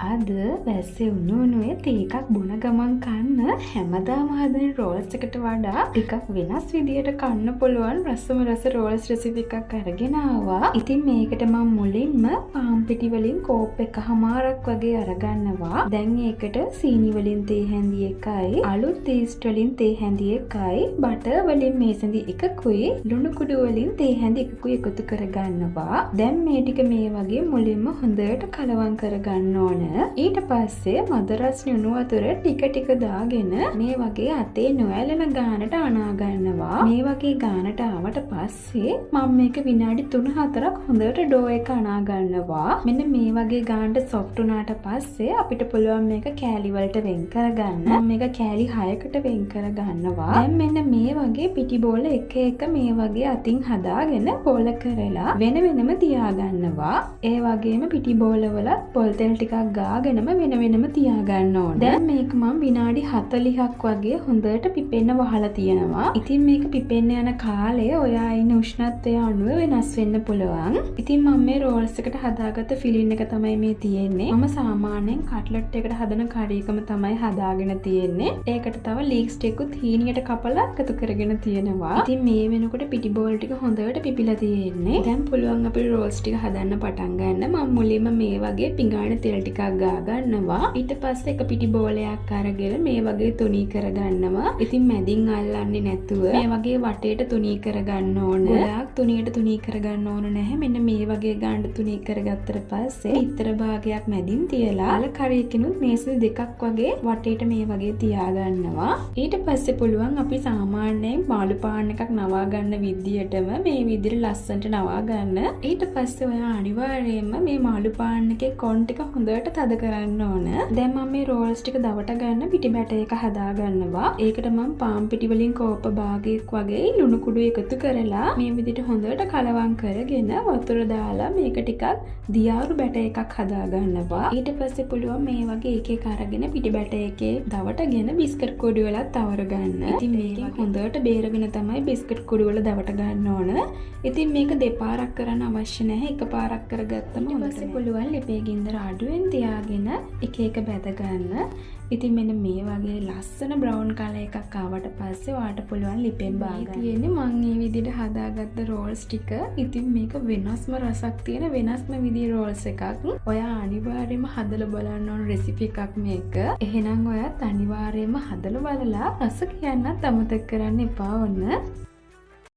අද වැස්සේ උණුවේ තේ එකක් බොන ගමන් කන්න හැමදාම හදන රෝල්ස් එකට වඩා ටිකක් වෙනස් විදියට කන්න පුළුවන් රසම රස රෝල්ස් රෙසිපි එකක් අරගෙන ආවා. ඉතින් මේකට මම මුලින්ම පාන් පිටි වලින් කෝප් එකමාරක් වගේ අරගන්නවා. දැන් ඒකට සීනි වලින් තේ හැඳි එකයි, අලුත් ඊස්ට් වලින් තේ හැඳි එකයි, බටර් වලින් මේසඳි එකකුයි, ලුණු කුඩු වලින් තේ හැඳි එකකුයි එකතු කරගන්නවා. දැන් මේ ටික මේ වගේ මුලින්ම හොඳට කලවම් කරගන්න ඕන. ඊට පස්සේ මදරස් ලුණු වතුර ටික ටික දාගෙන මේ වගේ අතේ නොඇලෙන ගානට අනා ගන්නවා. මේ වගේ ගානට ආවට පස්සේ මම මේක විනාඩි 3-4ක් හොඳට ඩෝ එක අනා ගන්නවා. මෙන්න මේ වගේ ගානට සොෆ්ට් වුණාට පස්සේ අපිට පුළුවන් මේක කෑලි වලට වෙන් කරගන්න. මම මේක කෑලි 6කට වෙන් කරගන්නවා. දැන් මෙන්න මේ වගේ පිටි බෝල එක එක මේ වගේ අතින් හදාගෙන බෝල කරලා වෙන වෙනම තියාගන්නවා. ඒ වගේම පිටි බෝල වල පොල් තෙල් ටිකක් ගාගෙනම වෙන වෙනම තියාගන්න ඕන. දැන් මේක මම විනාඩි 40ක් වගේ හොඳට පිපෙන්න වහලා තියෙනවා. ඉතින් මේක පිපෙන්න යන කාලය ඔයා ඉන්න උෂ්ණත්වය අනුව වෙනස් වෙන්න පුළුවන්. ඉතින් මම මේ රෝල්ස් එකට හදාගත්ත ෆිලින් එක තමයි මේ තියෙන්නේ. මම සාමාන්‍යයෙන් කට්ලට් එකකට හදන කඩේකම තමයි හදාගෙන තියෙන්නේ. ඒකට තව ලීක්ස් ටිකකුත් හීනියට කපලා එකතු කරගෙන තියෙනවා. ඉතින් මේ වෙනකොට පිටි බෝල් ටික හොඳට පිපිලා තියෙන්නේ. දැන් පුළුවන් අපිට රෝල්ස් ටික හදන්න පටන් ගන්න. මම මුලින්ම මේ වගේ පිඟාන තෙල් ටිකක් ගා ගන්නවා. ඊට පස්සේ එක පිටි බෝලයක් අරගෙන මේ වගේ තුනී කරගන්නවා. ඉතින් මැදින් අල්ලන්නේ නැතුව මේ වගේ වටේට තුනී කරගන්න ඕන. ගොඩාක් තුනියට තුනී කරගන්න ඕන නැහැ. මෙන්න මේ වගේ ගානට තුනී කරගත්තට පස්සේ ඉතර භාගයක් මැදින් තියලා අල කරේකිනුත් මේස දෙකක් වගේ වටේට මේ වගේ තියාගන්නවා. ඊට පස්සේ පුළුවන් අපි සාමාන්‍යයෙන් මාළු පාන් එකක් නවා ගන්න විදියටම මේ විදිහට ලස්සනට නවා ගන්න. ඊට පස්සේ ඔයා අනිවාර්යයෙන්ම මේ මාළු පාන් එකේ කොන් ටික හොඳට තද කරන්න ඕන. දැන් මම මේ රෝල්ස් ටික දවට ගන්න පිටි බැටර් එක හදා ගන්නවා. ඒකට මම පාන් පිටි වලින් කෝප භාගයක් වගේ ලුණු කුඩු එකතු කරලා මේ විදිහට හොඳට කලවම් කරගෙන වතුර දාලා මේක ටිකක් දියාරු බැටර් එකක් හදා ගන්නවා. ඊට පස්සේ පුළුවන් මේ වගේ එක එක අරගෙන පිටි බැටර් එකේ දවටගෙන බිස්කට් කුඩු වලත් තවර ගන්න. ඉතින් මේකෙන් හොඳට බේරගෙන තමයි බිස්කට් කුඩු වල දවට ගන්න ඕන. ඉතින් මේක දෙපාරක් කරන්න අවශ්‍ය නැහැ. එකපාරක් කරගත්තම ඊට පුළුවන් ලිපේ ගින්දර අඩුවෙන් තියාගෙන එක එක බැද ගන්න. ඉතින් මෙන්න මේ වගේ ලස්සන බ්‍රවුන් කලර් එකක් ආවට පස්සේ ඔයාට පුළුවන් ලිපෙන් බාගන්න. තියෙන්නේ මම මේ විදිහට හදාගත්ත රෝල්ස් ටික. ඉතින් මේක වෙනස්ම රසක් තියෙන වෙනස්ම විදිහේ රෝල්ස් එකක්. ඔයා අනිවාර්යයෙන්ම හදලා බලන්න ඕන රෙසිපි එකක් මේක. එහෙනම් ඔයාත් අනිවාර්යයෙන්ම හදලා බලලා රස කියන්නත් අමතක කරන්න එපා වුණ.